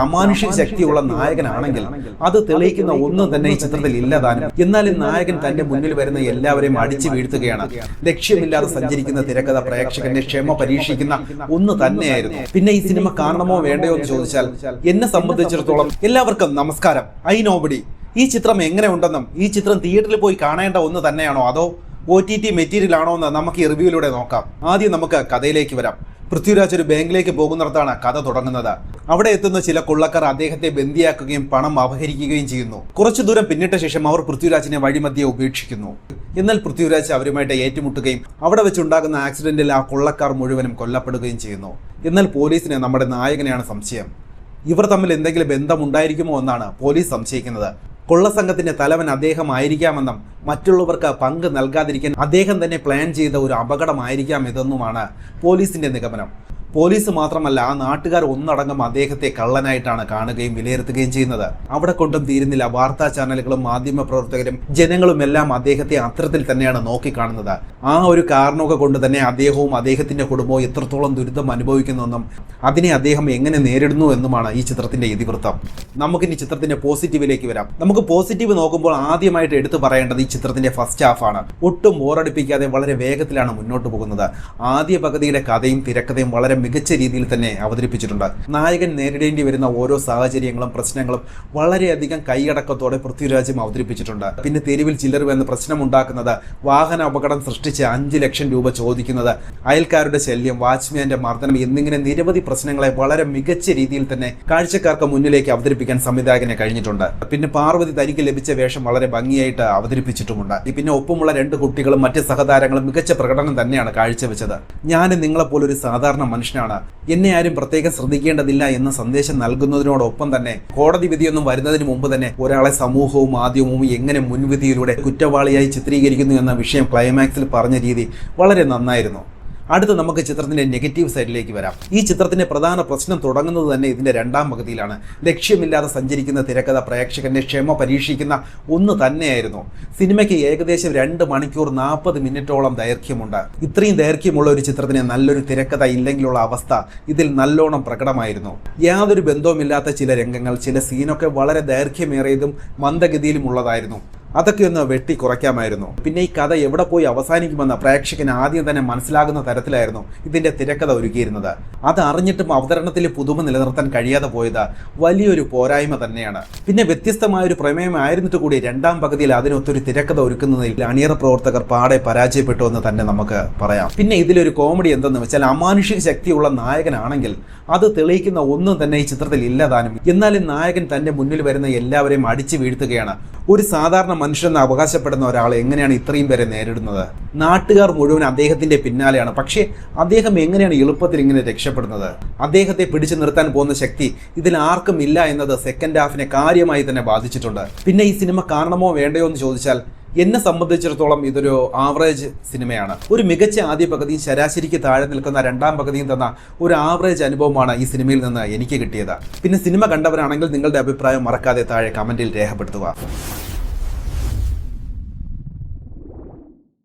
അമാനുഷിക ശക്തിയുള്ള നായകനാണെങ്കിൽ അത് തെളിയിക്കുന്ന ഒന്നും തന്നെ ഈ ചിത്രത്തിൽ ഇല്ലതാനും. എന്നാൽ ഈ നായകൻ തന്റെ മുന്നിൽ വരുന്ന എല്ലാവരെയും അടിച്ചു വീഴ്ത്തുകയാണ്. ലക്ഷ്യമില്ലാതെ സഞ്ചരിക്കുന്ന തിരക്കഥ പ്രേക്ഷകന്റെ ക്ഷമ പരീക്ഷിക്കുന്ന ഒന്ന് തന്നെയായിരുന്നു. പിന്നെ ഈ സിനിമ കാണണമോ വേണ്ടയോ എന്ന് ചോദിച്ചാൽ എന്നെ സംബന്ധിച്ചിടത്തോളം എല്ലാവർക്കും നമസ്കാരം. ഐ നോബഡി ഈ ചിത്രം എങ്ങനെ ഉണ്ടെന്നും ഈ ചിത്രം തിയേറ്ററിൽ പോയി കാണേണ്ട ഒന്ന് തന്നെയാണോ അതോ OTT മെറ്റീരിയൽ ആണോ എന്ന് നമുക്ക് ഈ റിവ്യൂയിലൂടെ നോക്കാം. ആദ്യം നമുക്ക് കഥയിലേക്ക് വരാം. പൃഥ്വിരാജ് ഒരു ബാങ്കിലേക്ക് പോകുന്നിടത്താണ് കഥ തുടങ്ങുന്നത്. അവിടെ എത്തുന്ന ചില കൊള്ളക്കാർ അദ്ദേഹത്തെ ബന്ദിയാക്കുകയും പണം അപഹരിക്കുകയും ചെയ്യുന്നു. കുറച്ചു ദൂരം പിന്നിട്ട ശേഷം അവർ പൃഥ്വിരാജിനെ വഴിമധ്യേ ഉപേക്ഷിക്കുന്നു. എന്നാൽ പൃഥ്വിരാജ് അവരുമായിട്ട് ഏറ്റുമുട്ടുകയും അവിടെ വെച്ചുണ്ടാകുന്ന ആക്സിഡന്റിൽ ആ കൊള്ളക്കാർ മുഴുവനും കൊല്ലപ്പെടുകയും ചെയ്യുന്നു. എന്നാൽ പോലീസിന് നമ്മുടെ നായകനെയാണ് സംശയം. ഇവർ തമ്മിൽ എന്തെങ്കിലും ബന്ധമുണ്ടായിരിക്കുമോ എന്നാണ് പോലീസ് സംശയിക്കുന്നത്. കൊള്ളസംഘത്തിന്റെ തലവൻ അദ്ദേഹം ആയിരിക്കാമെന്നും മറ്റുള്ളവർക്ക് പങ്ക് നൽകാതിരിക്കാൻ അദ്ദേഹം തന്നെ പ്ലാൻ ചെയ്ത ഒരു അപകടമായിരിക്കാം ഇതെന്നുമാണ് പോലീസിന്റെ നിഗമനം. പോലീസ് മാത്രമല്ല, ആ നാട്ടുകാർ ഒന്നടങ്കം അദ്ദേഹത്തെ കള്ളനായിട്ടാണ് കാണുകയും വിലയിരുത്തുകയും ചെയ്യുന്നത്. അവിടെ കൊണ്ടും തീരുന്നില്ല. വാർത്താ ചാനലുകളും മാധ്യമ പ്രവർത്തകരും ജനങ്ങളും എല്ലാം അദ്ദേഹത്തെ അത്തരത്തിൽ തന്നെയാണ് നോക്കിക്കാണുന്നത്. ആ ഒരു കാരണമൊക്കെ കൊണ്ട് തന്നെ അദ്ദേഹവും അദ്ദേഹത്തിന്റെ കുടുംബവും എത്രത്തോളം ദുരിതം അനുഭവിക്കുന്നുവെന്നും അതിനെ അദ്ദേഹം എങ്ങനെ നേരിടുന്നു എന്നുമാണ് ഈ ചിത്രത്തിന്റെ ഇതിവൃത്തം. നമുക്കിനി ചിത്രത്തിന്റെ പോസിറ്റീവിലേക്ക് വരാം. നമുക്ക് പോസിറ്റീവ് നോക്കുമ്പോൾ ആദ്യമായിട്ട് എടുത്തു പറയേണ്ടത് ഈ ചിത്രത്തിന്റെ ഫസ്റ്റ് ഹാഫാണ്. ഒട്ടും ബോറടിപ്പിക്കാതെ വളരെ വേഗത്തിലാണ് മുന്നോട്ട് പോകുന്നത്. ആദ്യ പകുതിയുടെ കഥയും തിരക്കഥയും വളരെ മികച്ച രീതിയിൽ തന്നെ അവതരിപ്പിച്ചിട്ടുണ്ട്. നായകൻ നേരിടേണ്ടി വരുന്ന ഓരോ സാഹചര്യങ്ങളും പ്രശ്നങ്ങളും വളരെയധികം കൈയടക്കത്തോടെ പൃഥ്വിരാജും അവതരിപ്പിച്ചിട്ടുണ്ട്. പിന്നെ തെരുവിൽ ചില്ലർ എന്ന പ്രശ്നം ഉണ്ടാക്കുന്നത്, വാഹന അപകടം സൃഷ്ടിച്ച് 5 ലക്ഷം രൂപ ചോദിക്കുന്നത്, അയൽക്കാരുടെ ശല്യം, വാച്ച്മാന്റെ മർദ്ദനം എന്നിങ്ങനെ നിരവധി പ്രശ്നങ്ങളെ വളരെ മികച്ച രീതിയിൽ തന്നെ കാഴ്ചക്കാർക്ക് മുന്നിലേക്ക് അവതരിപ്പിക്കാൻ സംവിധായകനെ കഴിഞ്ഞിട്ടുണ്ട്. പിന്നെ പാർവതി തനിക്ക് ലഭിച്ച വേഷം വളരെ ഭംഗിയായിട്ട് അവതരിപ്പിച്ചിട്ടുമുണ്ട്. പിന്നെ ഒപ്പമുള്ള 2 കുട്ടികളും മറ്റ് സഹതാരങ്ങളും മികച്ച പ്രകടനം തന്നെയാണ് കാഴ്ചവെച്ചത്. ഞാൻ നിങ്ങളെപ്പോലൊരു സാധാരണ മനുഷ്യനാണ്, എന്നെ ആരും പ്രത്യേകം ശ്രദ്ധിക്കേണ്ടതില്ല എന്ന സന്ദേശം നൽകുന്നതിനോടൊപ്പം തന്നെ കോടതി വിധിയൊന്നും വരുന്നതിന് മുമ്പ് തന്നെ ഒരാളെ സമൂഹവും മാധ്യമവും എങ്ങനെ മുൻവിധിയിലൂടെ കുറ്റവാളിയായി ചിത്രീകരിക്കുന്നു എന്ന വിഷയം ക്ലൈമാക്സിൽ പറഞ്ഞ രീതി വളരെ നന്നായിരുന്നു. അടുത്ത് നമുക്ക് ചിത്രത്തിന്റെ നെഗറ്റീവ് സൈഡിലേക്ക് വരാം. ഈ ചിത്രത്തിന്റെ പ്രധാന പ്രശ്നം തുടങ്ങുന്നത് തന്നെ ഇതിന്റെ രണ്ടാം പകുതിയിലാണ്. ലക്ഷ്യമില്ലാതെ സഞ്ചരിക്കുന്ന തിരക്കഥ പ്രേക്ഷകന്റെ ക്ഷമ പരീക്ഷിക്കുന്ന ഒന്ന് തന്നെയായിരുന്നു. സിനിമയ്ക്ക് ഏകദേശം 2 മണിക്കൂർ 40 മിനിറ്റോളം ദൈർഘ്യമുണ്ട്. ഇത്രയും ദൈർഘ്യമുള്ള ഒരു ചിത്രത്തിന് നല്ലൊരു തിരക്കഥ ഇല്ലെങ്കിലുള്ള അവസ്ഥ ഇതിൽ നല്ലോണം പ്രകടമായിരുന്നു. യാതൊരു ബന്ധവുമില്ലാത്ത ചില രംഗങ്ങൾ, ചില സീനൊക്കെ വളരെ ദൈർഘ്യമേറിയതും മന്ദഗതിയിലും ഉള്ളതായിരുന്നു. അതൊക്കെ ഒന്ന് വെട്ടി കുറയ്ക്കാമായിരുന്നു. പിന്നെ ഈ കഥ എവിടെ പോയി അവസാനിക്കുമെന്ന് പ്രേക്ഷകന് ആദ്യം തന്നെ മനസ്സിലാകുന്ന തരത്തിലായിരുന്നു ഇതിന്റെ തിരക്കഥ ഒരുക്കിയിരുന്നത്. അത് അറിഞ്ഞിട്ടും അവതരണത്തിൽ പുതുമ നിലനിർത്താൻ കഴിയാതെ പോയത് വലിയൊരു പോരായ്മ തന്നെയാണ്. പിന്നെ വ്യത്യസ്തമായൊരു പ്രമേയമായിരുന്നിട്ട് കൂടി രണ്ടാം പകുതിയിൽ അതിനൊത്തൊരു തിരക്കഥ ഒരുക്കുന്നതിൽ അണിയറ പ്രവർത്തകർ പാടെ പരാജയപ്പെട്ടു എന്ന് തന്നെ നമുക്ക് പറയാം. പിന്നെ ഇതിലൊരു കോമഡി എന്തെന്ന് വെച്ചാൽ, അമാനുഷിക ശക്തിയുള്ള നായകനാണെങ്കിൽ അത് തെളിയിക്കുന്ന ഒന്നും തന്നെ ഈ ചിത്രത്തിൽ ഇല്ലതാനും. എന്നാലും നായകൻ തന്റെ മുന്നിൽ വരുന്ന എല്ലാവരെയും അടിച്ചു വീഴ്ത്തുകയാണ്. ഒരു സാധാരണ മനുഷ്യനെന്ന് അവകാശപ്പെടുന്ന ഒരാൾ എങ്ങനെയാണ് ഇത്രയും പേരെ നേരിടുന്നത്? നാട്ടുകാർ മുഴുവൻ അദ്ദേഹത്തിന്റെ പിന്നാലെയാണ്. പക്ഷേ അദ്ദേഹം എങ്ങനെയാണ് എളുപ്പത്തിൽ ഇങ്ങനെ രക്ഷപ്പെടുന്നത്? അദ്ദേഹത്തെ പിടിച്ചു നിർത്താൻ പോകുന്ന ശക്തി ഇതിൽ ആർക്കും ഇല്ല എന്നത് സെക്കൻഡ് ഹാഫിനെ കാര്യമായി തന്നെ ബാധിച്ചിട്ടുണ്ട്. പിന്നെ ഈ സിനിമ കാണണമോ വേണ്ടയോ എന്ന് ചോദിച്ചാൽ എന്നെ സംബന്ധിച്ചിടത്തോളം ഇതൊരു ആവറേജ് സിനിമയാണ്. ഒരു മികച്ച ആദ്യ പകുതിയും ശരാശരിക്ക് താഴെ നിൽക്കുന്ന രണ്ടാം പകുതിയും തന്ന ഒരു ആവറേജ് അനുഭവമാണ് ഈ സിനിമയിൽ നിന്ന് എനിക്ക് കിട്ടിയത്. പിന്നെ സിനിമ കണ്ടവരാണെങ്കിൽ നിങ്ങളുടെ അഭിപ്രായം മറക്കാതെ താഴെ കമന്റിൽ രേഖപ്പെടുത്തുക.